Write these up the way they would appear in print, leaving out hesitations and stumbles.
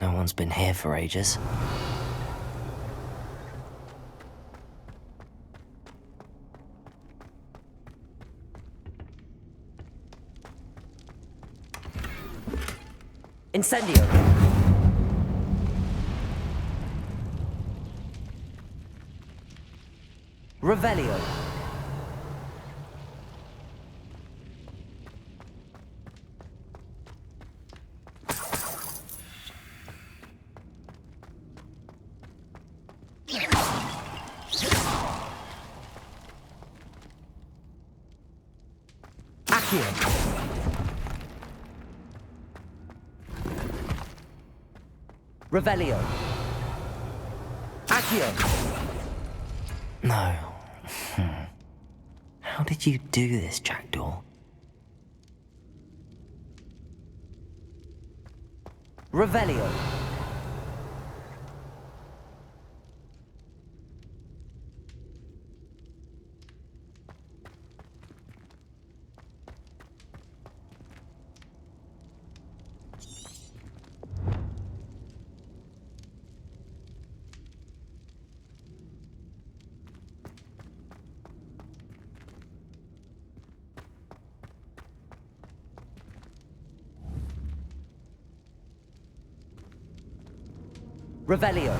No one's been here for ages. Incendio! Revelio! Revelio. Accio. No. How did you do this, Jackdaw? Revelio. Revelio.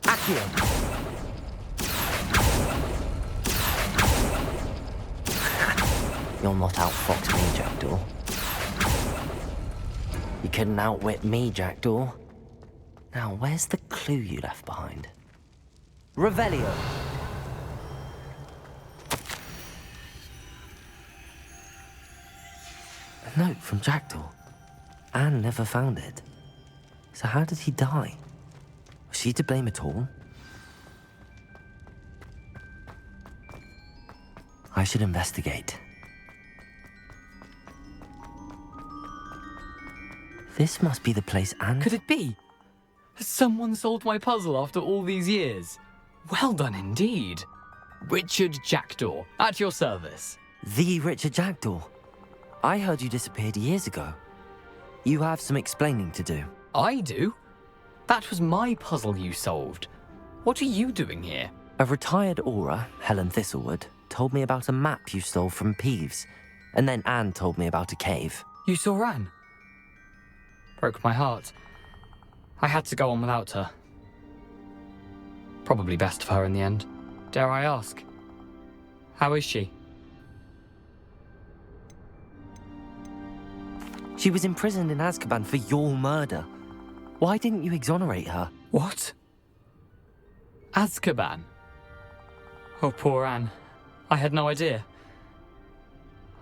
Accio. You'll not outfox me, Jackdaw. You couldn't outwit me, Jackdaw. Now, where's the clue you left behind? Revelio. A note from Jackdaw. Anne never found it. So how did he die? Was she to blame at all? I should investigate. This must be the place Anne... Could it be? Has someone solved my puzzle after all these years? Well done indeed. Richard Jackdaw, at your service. The Richard Jackdaw. I heard you disappeared years ago. You have some explaining to do. I do? That was my puzzle you solved. What are you doing here? A retired aura, Helen Thistlewood, told me about a map you stole from Peeves, and then Anne told me about a cave. You saw Anne? Broke my heart. I had to go on without her. Probably best for her in the end. Dare I ask? How is she? She was imprisoned in Azkaban for your murder. Why didn't you exonerate her? What? Azkaban? Oh, poor Anne. I had no idea.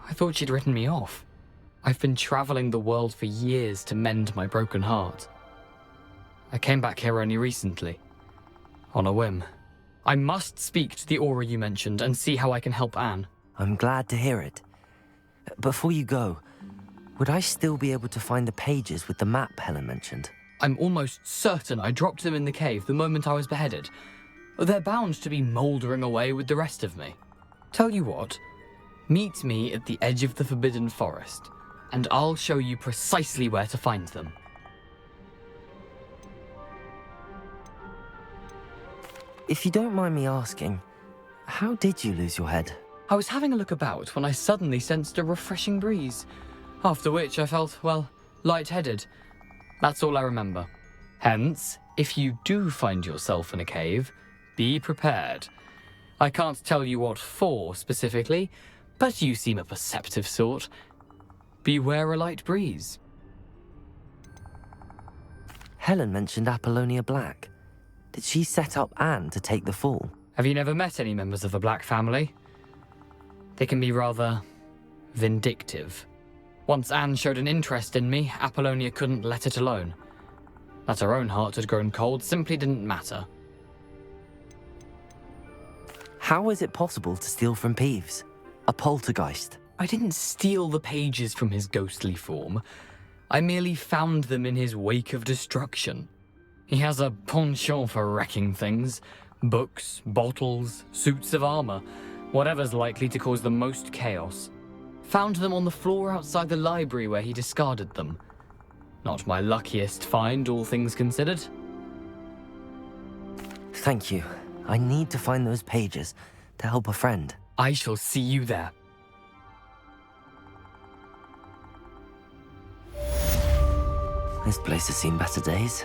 I thought she'd written me off. I've been traveling the world for years to mend my broken heart. I came back here only recently, on a whim. I must speak to the aura you mentioned and see how I can help Anne. I'm glad to hear it. Before you go, would I still be able to find the pages with the map Helen mentioned? I'm almost certain I dropped them in the cave the moment I was beheaded. They're bound to be mouldering away with the rest of me. Tell you what, meet me at the edge of the Forbidden Forest, and I'll show you precisely where to find them. If you don't mind me asking, how did you lose your head? I was having a look about when I suddenly sensed a refreshing breeze, after which I felt, well, lightheaded. That's all I remember. Hence, if you do find yourself in a cave, be prepared. I can't tell you what for specifically, but you seem a perceptive sort. Beware a light breeze. Helen mentioned Apollonia Black. Did she set up Anne to take the fall? Have you never met any members of the Black family? They can be rather vindictive. Once Anne showed an interest in me, Apollonia couldn't let it alone. That her own heart had grown cold simply didn't matter. How is it possible to steal from Peeves? A poltergeist? I didn't steal the pages from his ghostly form. I merely found them in his wake of destruction. He has a penchant for wrecking things, Books, bottles, suits of armor, whatever's likely to cause the most chaos. Found them on the floor outside the library where he discarded them. Not my luckiest find, all things considered. Thank you. I need to find those pages to help a friend. I shall see you there. This place has seen better days.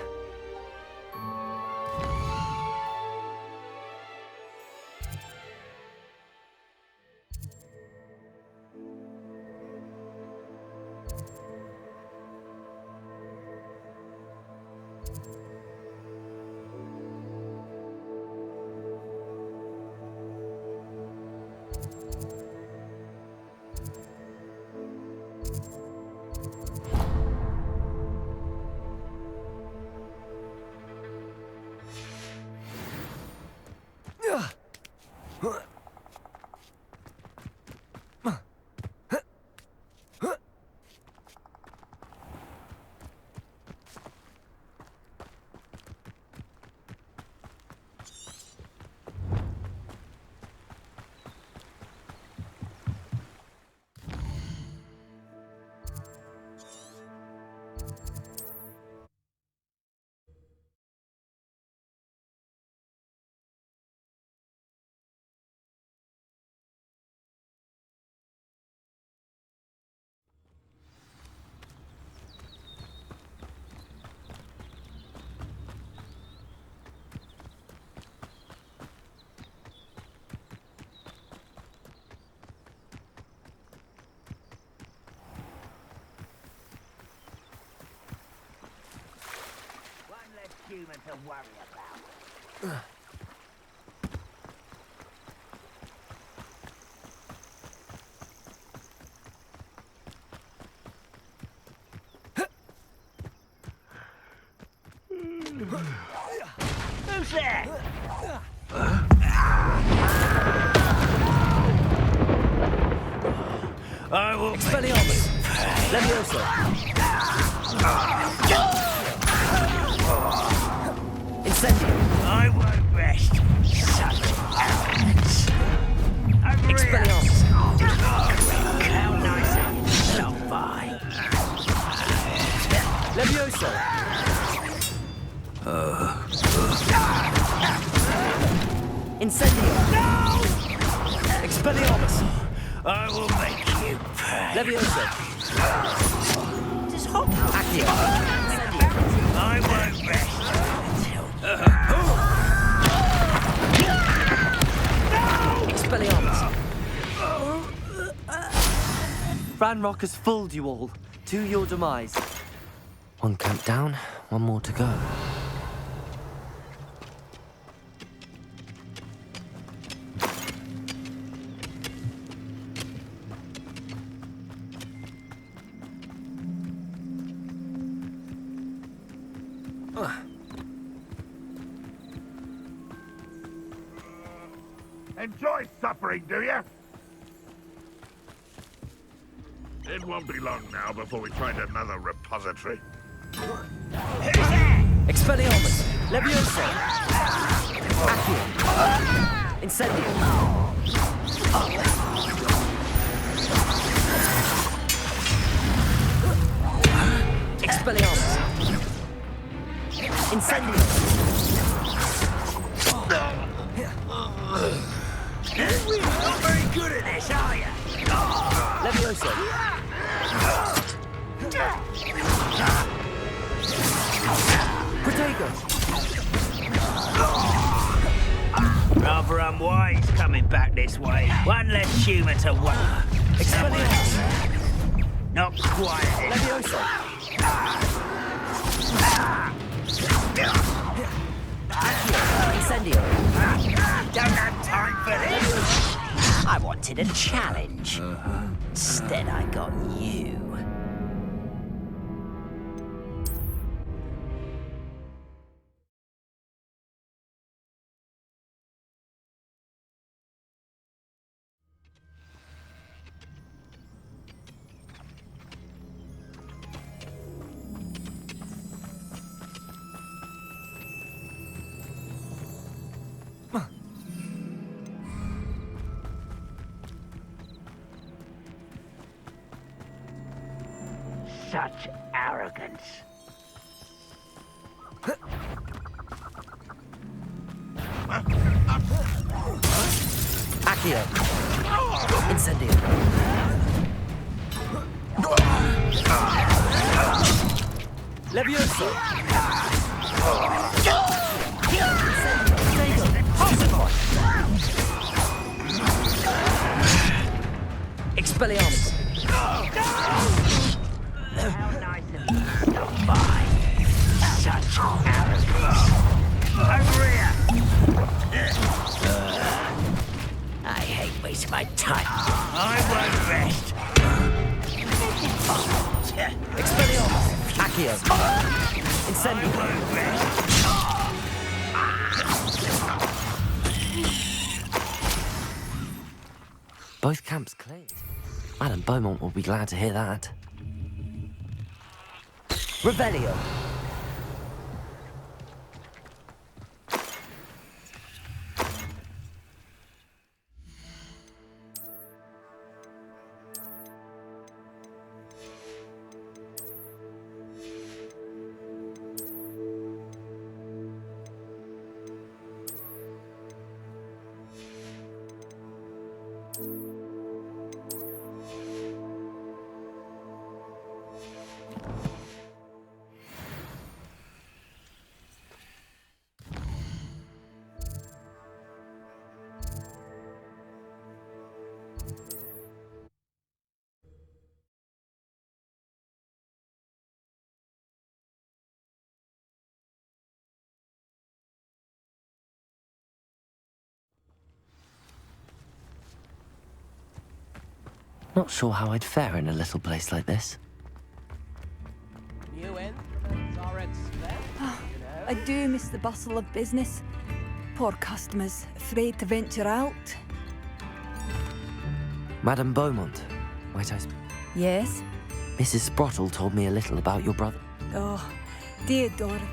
Human to worry about. Who's there? I will Expelliarmus! Levioso! Incendio! I won't rest. Such arrogance. Over here. Expelliarmus! How nice of you to stop by. Levioso! Incendio! No! Expelliarmus! I will make you pay. Levioso! Just hop. Accio! I won't rest until... Expelliarmus! Ranrock has fooled you all. To your demise. One camp down, one more to go. enjoy suffering, do you? It won't be long now before we find another repository. Who's there? Expelliarmus! Levioso! Accio! Incendio! Expelliarmus! Incendio! You're not very good at this, are you? Levioso! Protego! Rather unwise coming back this way. One less human to work. Expelliarmus! Not quite it. Levioso! Accio! Incendio! Don't have time for this. I wanted a challenge. Instead, I got you. Such arrogance. Accio! Incendio! Levioso! Expelliarmus! How nice of you to stop by. Such arrogance. Over here. I hate wasting my time. I won't rest. Expelliarmus! Accio! Incendio! Both camps cleared. Madame Beaumont will be glad to hear that. Revelio! Not sure how I'd fare in a little place like this. New instruments are expensive, you know. I do miss the bustle of business. Poor customers, afraid to venture out. Madame Beaumont, might I speak? Yes? Mrs. Sprottle told me a little about your brother. Oh, dear Dora.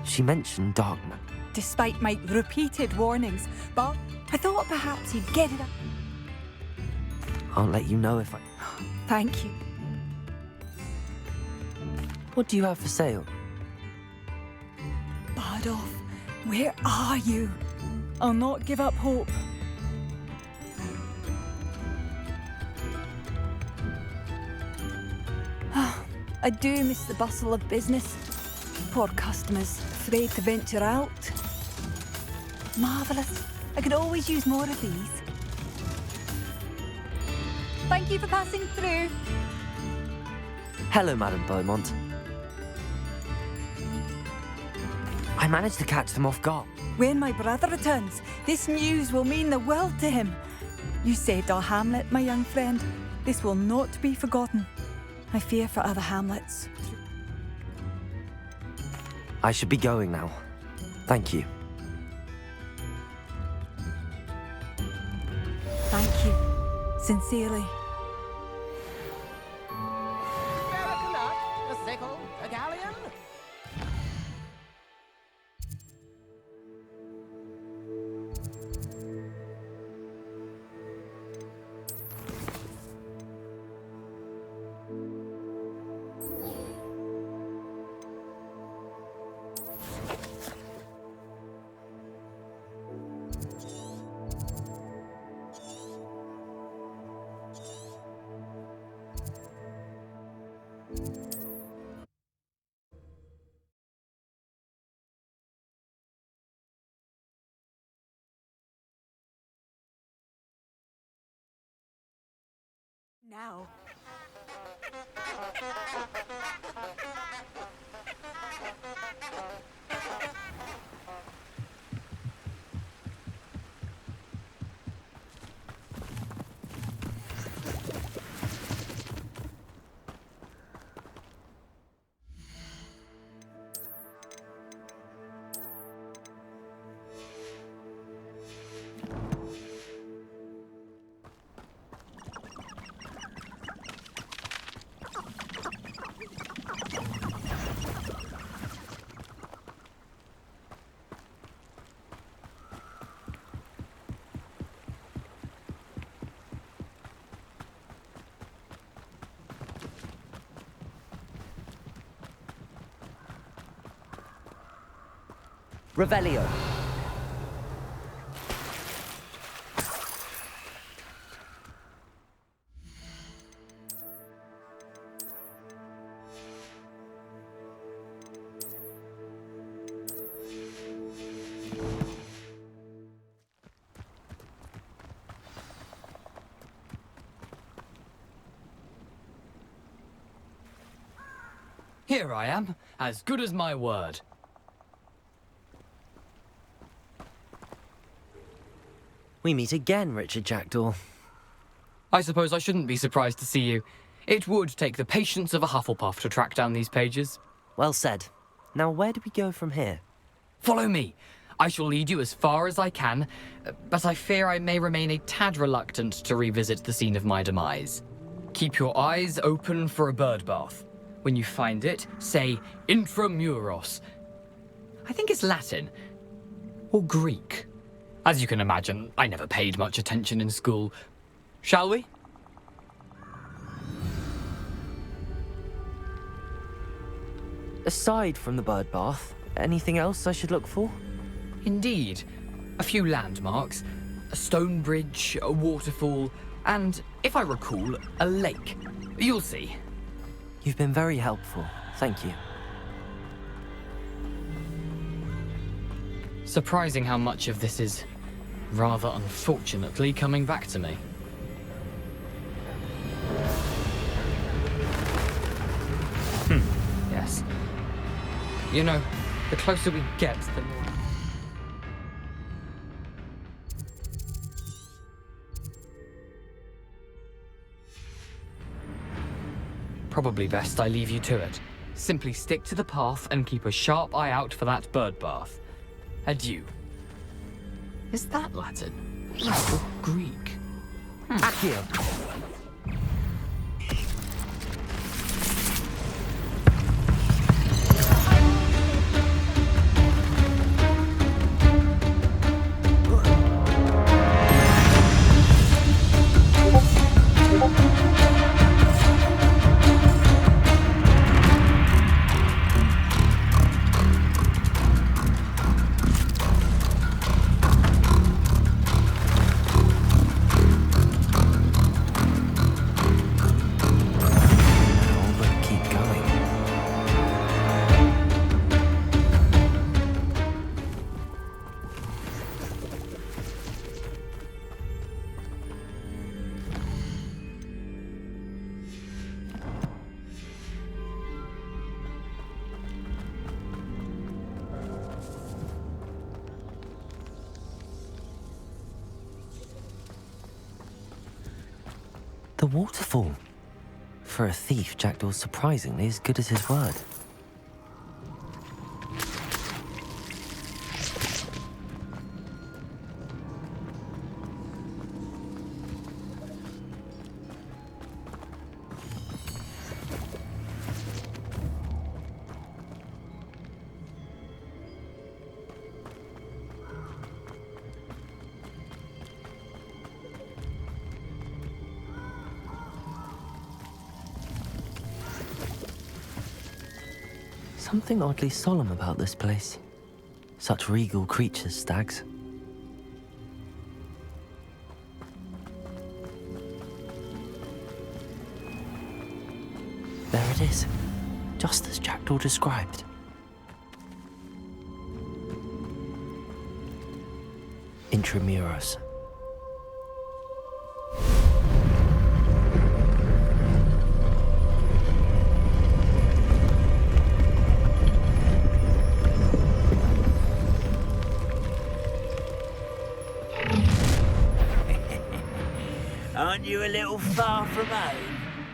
She mentioned Darkman. Despite my repeated warnings, but I thought perhaps you'd get it up. I'll let you know if I... Thank you. What do you have for sale? Bad off. Where are you? I'll not give up hope. I do miss the bustle of business. Poor customers, afraid to venture out. Marvellous. I could always use more of these. Thank you for passing through. Hello, Madame Beaumont. I managed to catch them off guard. When my brother returns, this news will mean the world to him. You saved our hamlet, my young friend. This will not be forgotten. I fear for other hamlets. I should be going now. Thank you. Thank you. Sincerely. Spare a nut, a sickle, a galleon. Now. Revelio. Here I am, as good as my word. We meet again, Richard Jackdaw. I suppose I shouldn't be surprised to see you. It would take the patience of a Hufflepuff to track down these pages. Well said. Now, where do we go from here? Follow me. I shall lead you as far as I can, but I fear I may remain a tad reluctant to revisit the scene of my demise. Keep your eyes open for a bird bath. When you find it, say intramuros. I think it's Latin. Or Greek. As you can imagine, I never paid much attention in school. Shall we? Aside from the bird bath, anything else I should look for? Indeed. A few landmarks. A stone bridge, a waterfall, and, if I recall, a lake. You'll see. You've been very helpful. Thank you. Surprising how much of this is, rather unfortunately, coming back to me. Yes. You know, the closer we get, the more... Probably best I leave you to it. Simply stick to the path and keep a sharp eye out for that bird bath. Adieu. Is that Latin? Or Greek? Accio! The waterfall. For a thief, Jackdaw's surprisingly as good as his word. Something oddly solemn about this place. Such regal creatures, stags. There it is, just as Jackdaw described. Intramuros. Aren't you a little far from home?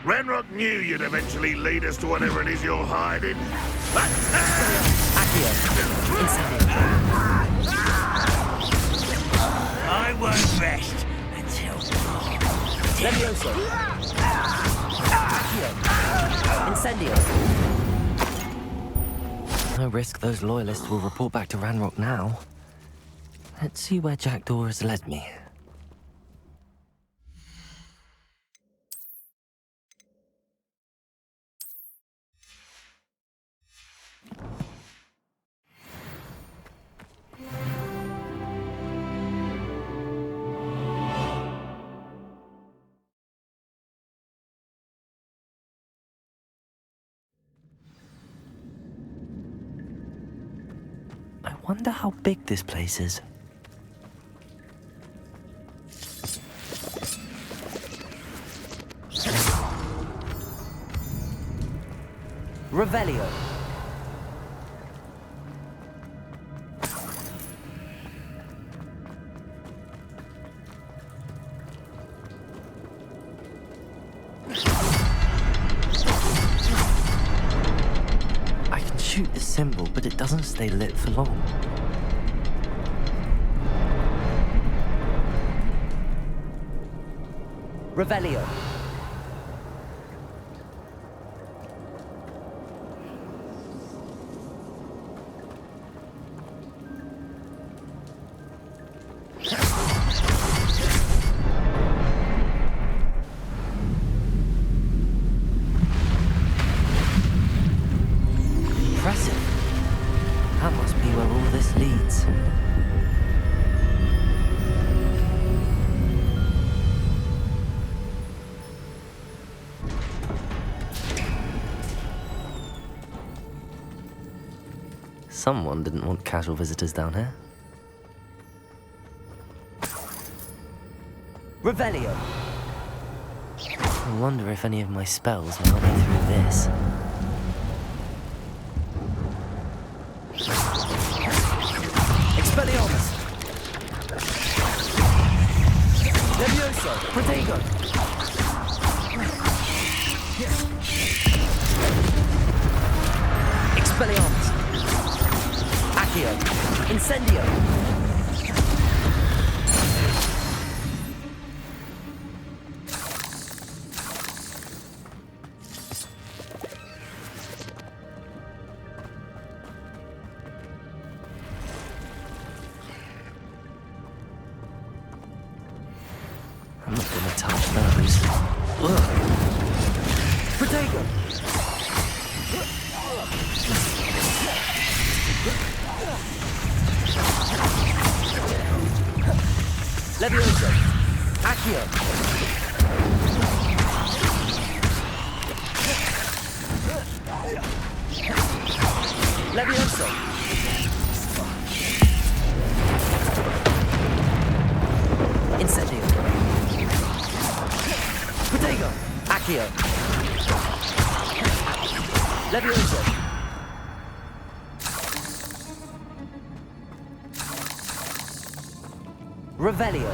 Ranrock knew you'd eventually lead us to whatever it is you're hiding. I won't rest until Levioso! Incendio! No risk those loyalists will report back to Ranrock now. Let's see where Jackdaw has led me. I wonder how big this place is. Revelio. I can shoot the symbol, but it doesn't stay lit for long. Revelio. Impressive. That must be where all this leads. Someone didn't want casual visitors down here. Revelio. I wonder if any of my spells will help me through this. Expelliarmus. Levioso. Protego. Expelliarmus. Accio. Incendio. I'm not gonna touch those. Ugh. Protego. Levioso. Accio. Levioso. Incendio. Protego. Accio. Levioso. Revelio.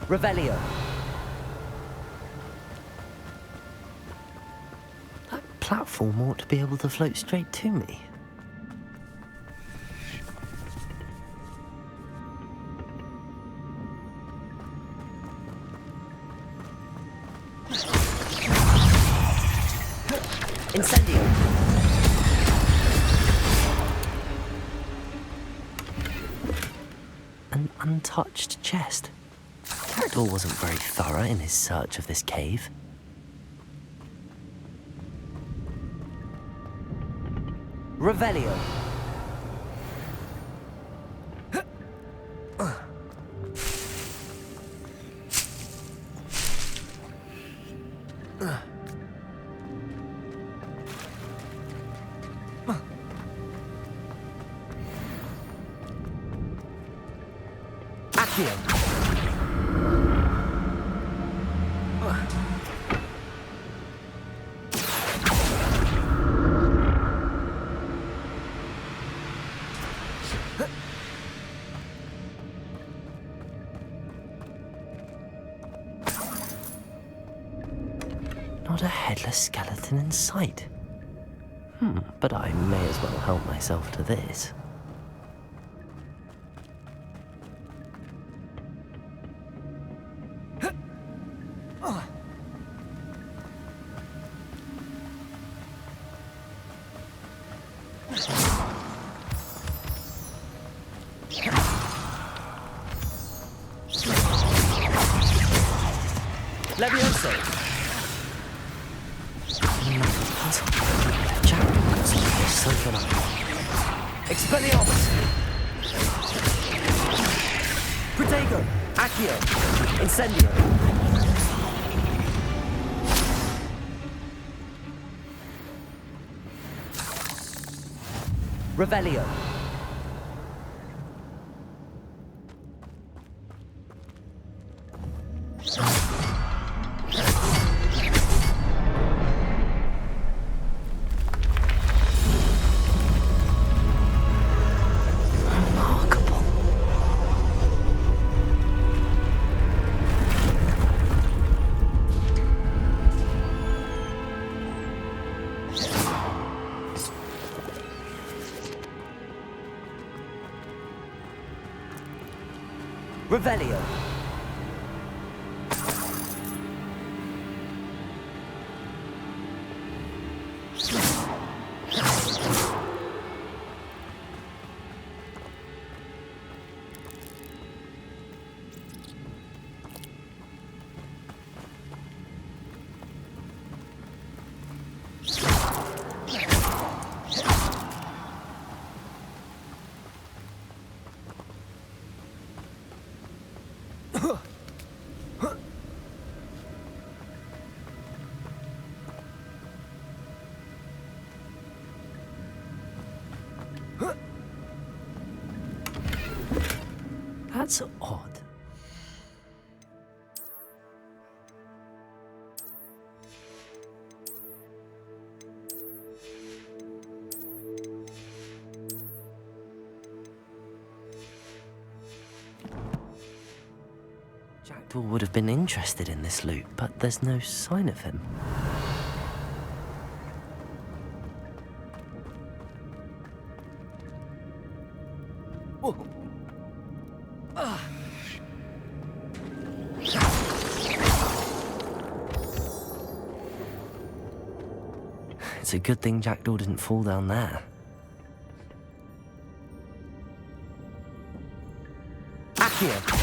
Revelio. That platform ought to be able to float straight to me. Incendio. An untouched chest. Cactuar wasn't very thorough in his search of this cave. Revelio. Accio. Not a headless skeleton in sight. But I may as well help myself to this. Levioso! Jack got something silken up. Expelliarmus! Protego! Accio! Incendio! Revelio! Remarkable. Revelio! That's odd. Jackdaw would have been interested in this loot, but there's no sign of him. It's a good thing Jackdaw didn't fall down there. Accio!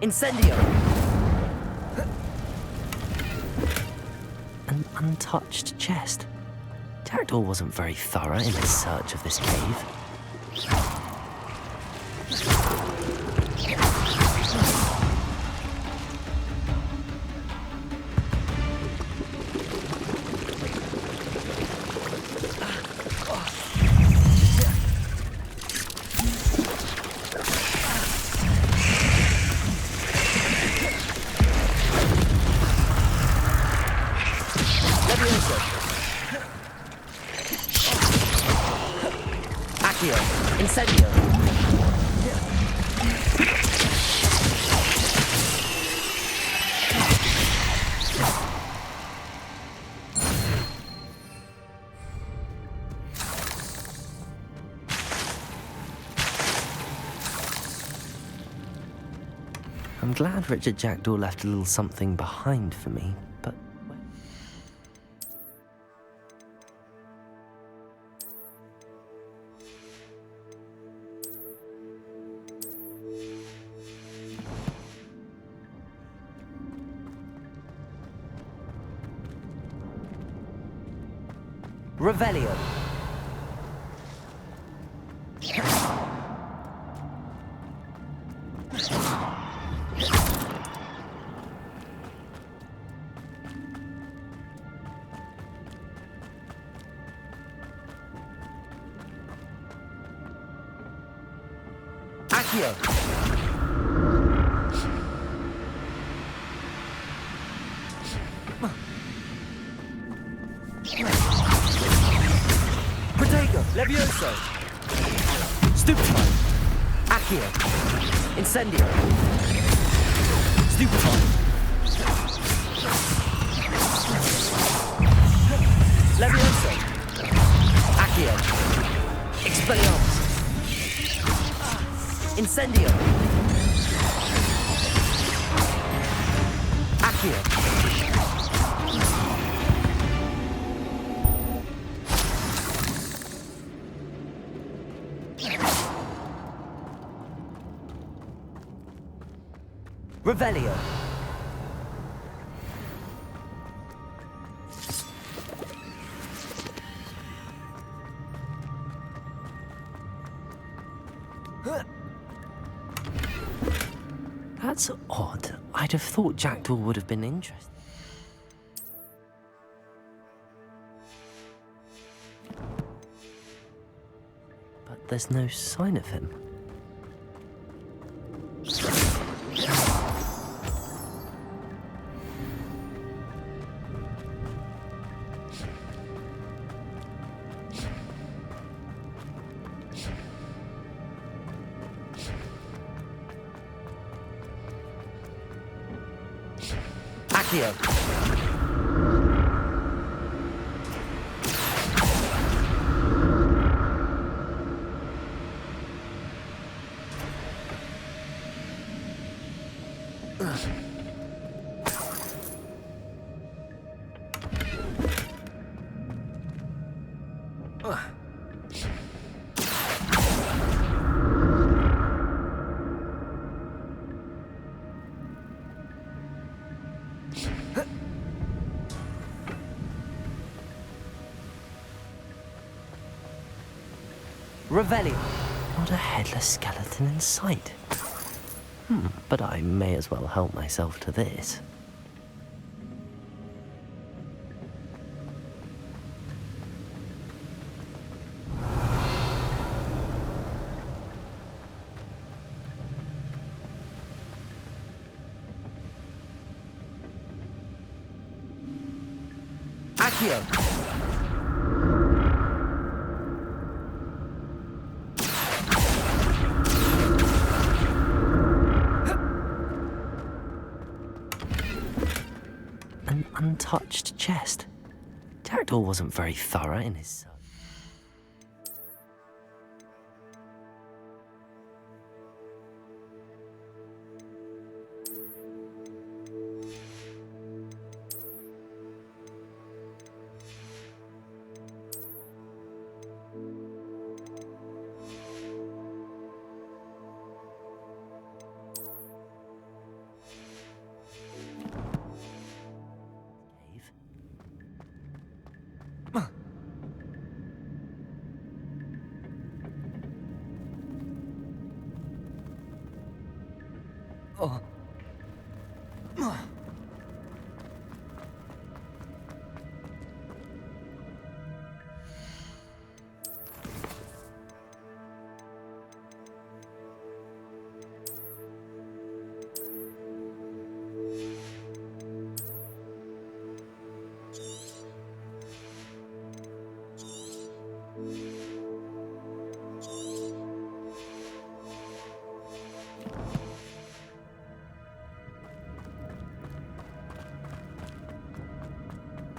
Incendio! An untouched chest. Jackdaw wasn't very thorough in his search of this cave. Accio! Incendio! I'm glad Richard Jackdaw left a little something behind for me, but... Revelio! Accio! Accio! Protego! Levioso! Stupefy! Accio! Incendio! Stupefy! Levioso! Accio! Expelliarmus! Incendio! Accio! Revelio! That's odd. I'd have thought Jackdaw would have been interested. But there's no sign of him. Accio! Revelio. Not a headless skeleton in sight. But I may as well help myself to this. Accio! An untouched chest. Jackdaw wasn't very thorough in his search.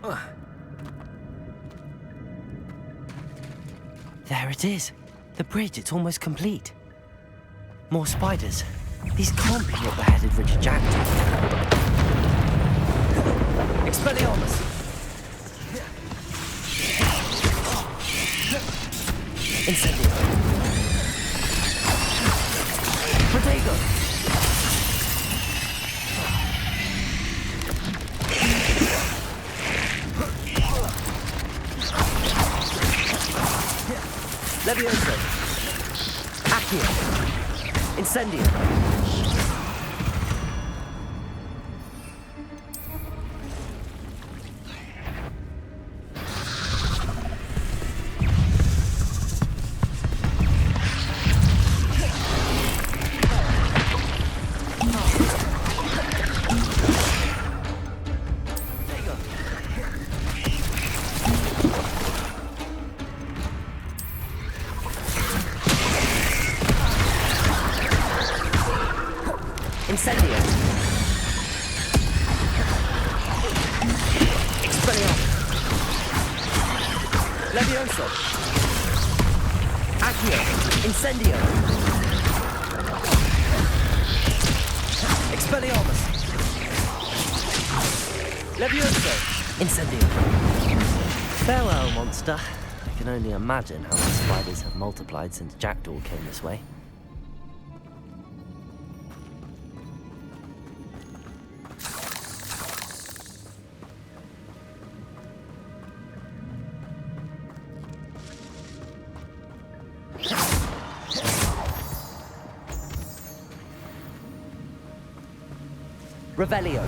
Oh. There it is. The bridge, it's almost complete. More spiders. These can't be what beheaded Richard Jackdaw. Expelliarmus! Incendio! Protego! Levioso! Accio! Incendio! Incendio. Expelliarmus. Levioso. Accio. Incendio. Expelliarmus. Levioso. Incendio. Farewell, monster. I can only imagine how the spiders have multiplied since Jackdaw came this way. Revelio.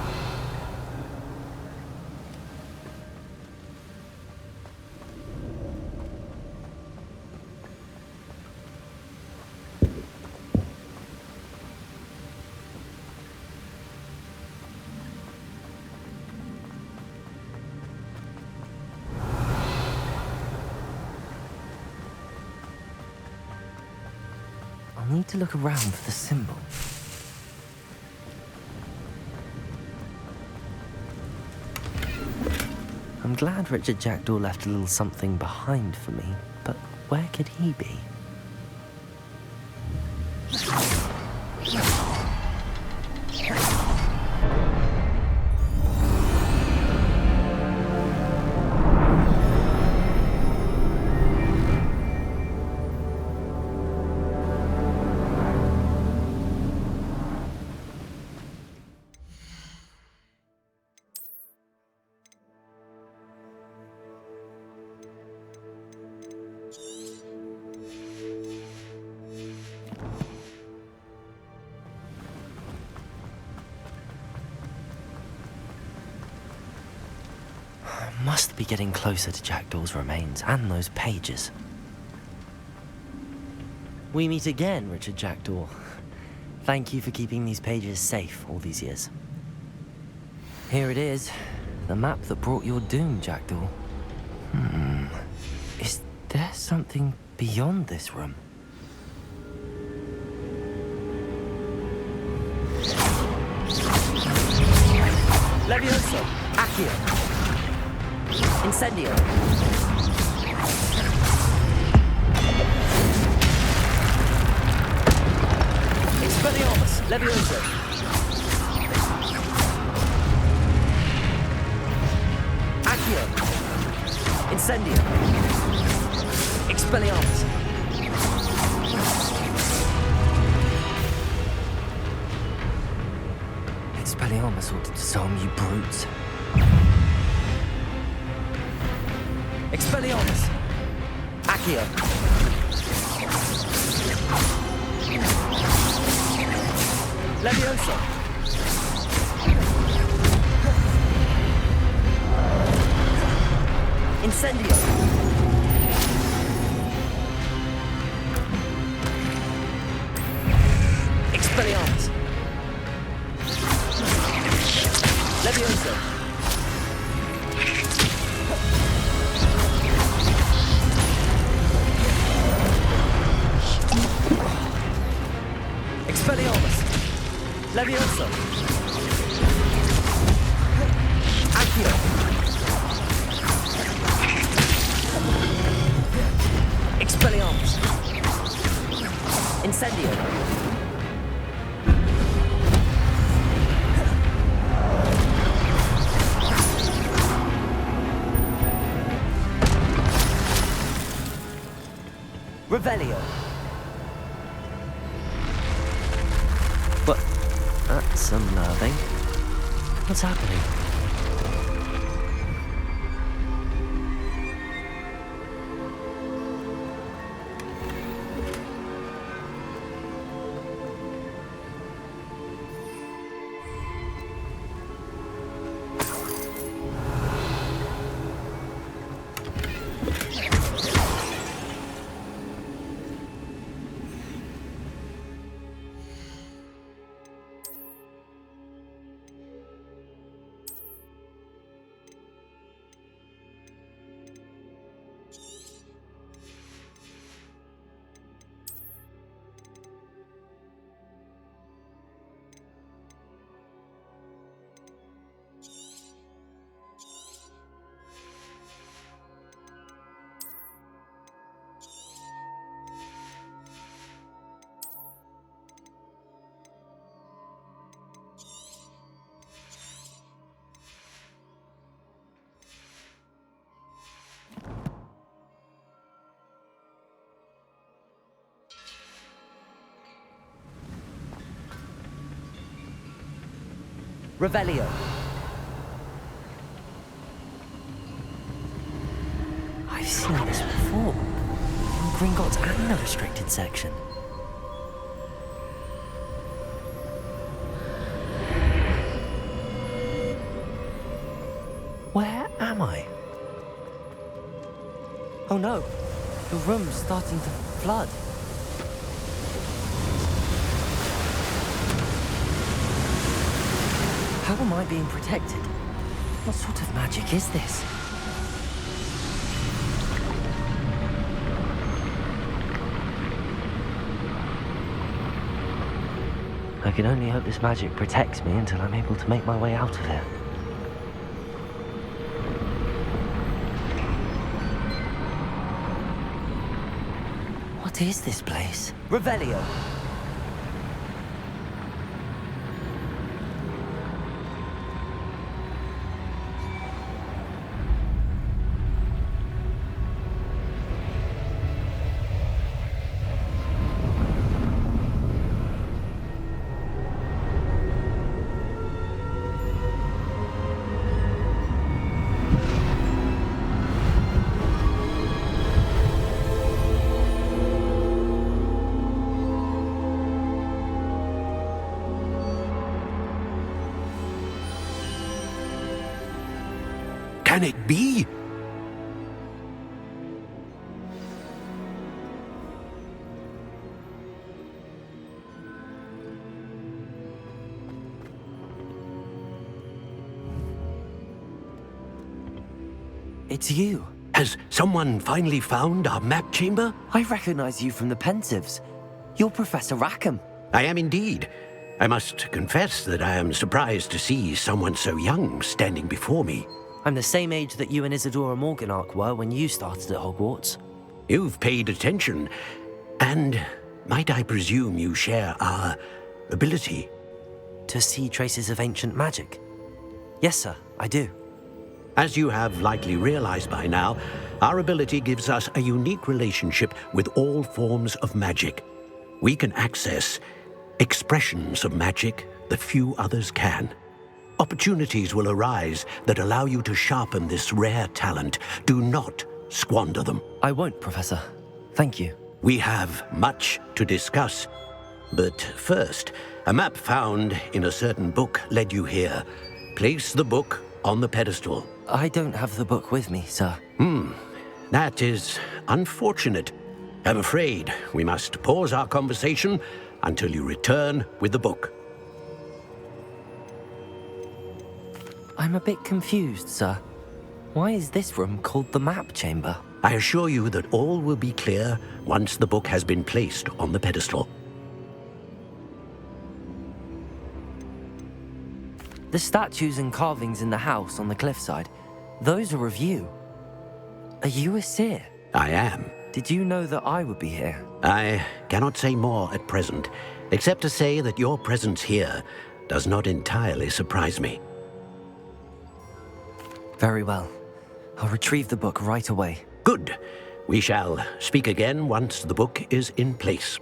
I'll need to look around for the symbol. I'm glad Richard Jackdaw left a little something behind for me, but where could he be? Must be getting closer to Jackdaw's remains and those pages. We meet again, Richard Jackdaw. Thank you for keeping these pages safe all these years. Here it is, the map that brought your doom, Jackdaw. Is there something beyond this room? Levioso. Accio. Incendio. Expelliarmus. Levioso. Accio. Incendio. Expelliarmus. Expelliarmus ought to disarm you brutes. Expelliarmus. Accio. Levioso. Incendio. Expelliarmus. Levioso. Expelliarmus. Levioso. Accio. Expelliarmus. Incendio. Revelio. But that's unnerving. What's happening? Revelio. I've seen this before. In Gringotts and the restricted section. Where am I? Oh no, the room's starting to flood. How am I being protected? What sort of magic is this? I can only hope this magic protects me until I'm able to make my way out of here. What is this place? Revelio! Can it be? It's you. Has someone finally found our map chamber? I recognize you from the Pensives. You're Professor Rackham. I am indeed. I must confess that I am surprised to see someone so young standing before me. I'm the same age that you and Isadora Morganach were when you started at Hogwarts. You've paid attention, and might I presume you share our ability? To see traces of ancient magic? Yes, sir, I do. As you have likely realized by now, our ability gives us a unique relationship with all forms of magic. We can access expressions of magic that few others can. Opportunities will arise that allow you to sharpen this rare talent. Do not squander them. I won't, Professor. Thank you. We have much to discuss. But first, a map found in a certain book led you here. Place the book on the pedestal. I don't have the book with me, sir. That is unfortunate. I'm afraid we must pause our conversation until you return with the book. I'm a bit confused, sir. Why is this room called the map chamber? I assure you that all will be clear once the book has been placed on the pedestal. The statues and carvings in the house on the cliffside, those are of you. Are you a seer? I am. Did you know that I would be here? I cannot say more at present, except to say that your presence here does not entirely surprise me. Very well. I'll retrieve the book right away. Good. We shall speak again once the book is in place.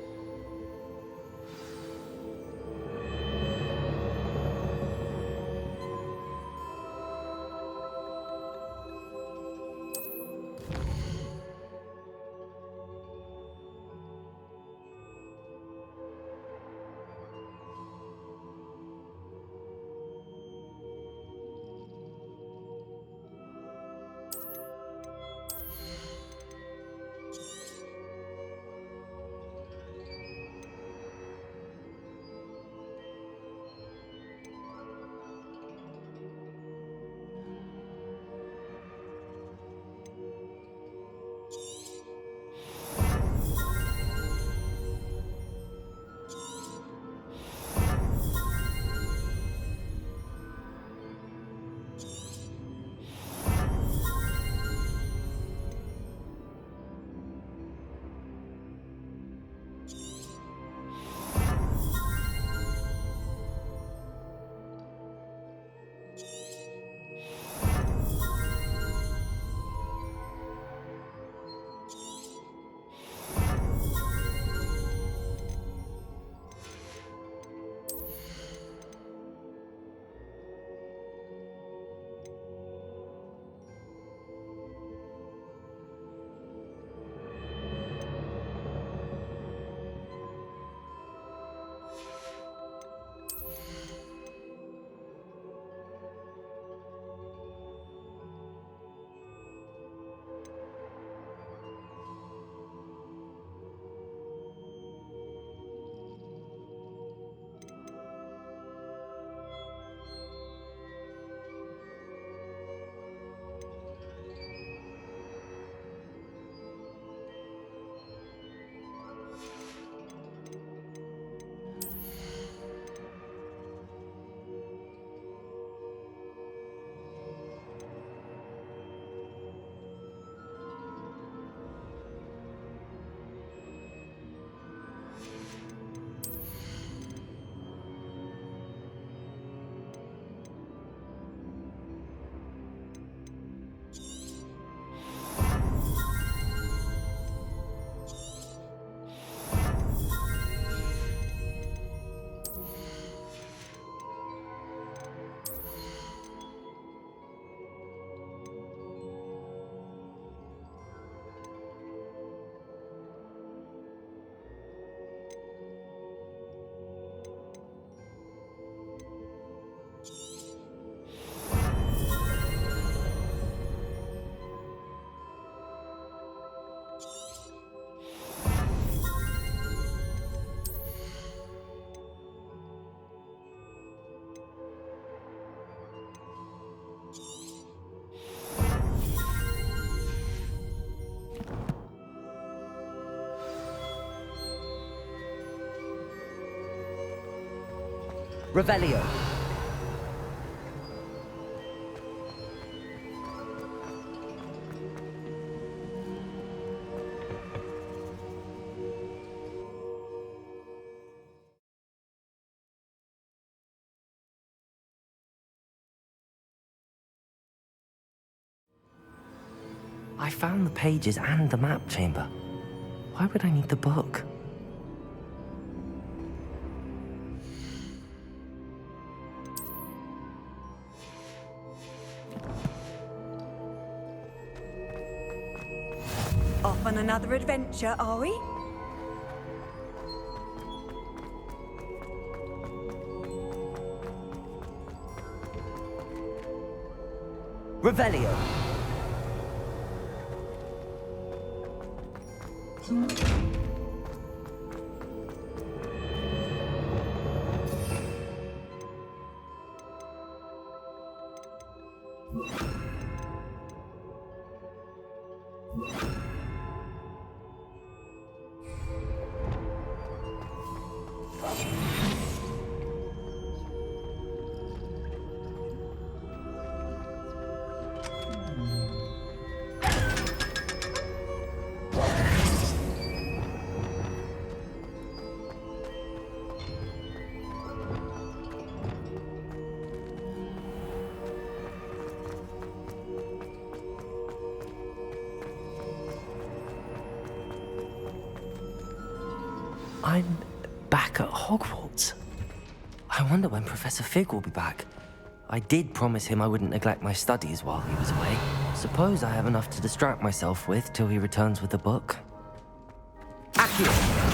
Revelio. I found the pages and the map chamber. Why would I need the book? Off on another adventure, are we? Revelio. I'm back at Hogwarts. I wonder when Professor Fig will be back. I did promise him I wouldn't neglect my studies while he was away. Suppose I have enough to distract myself with till he returns with the book. Accio!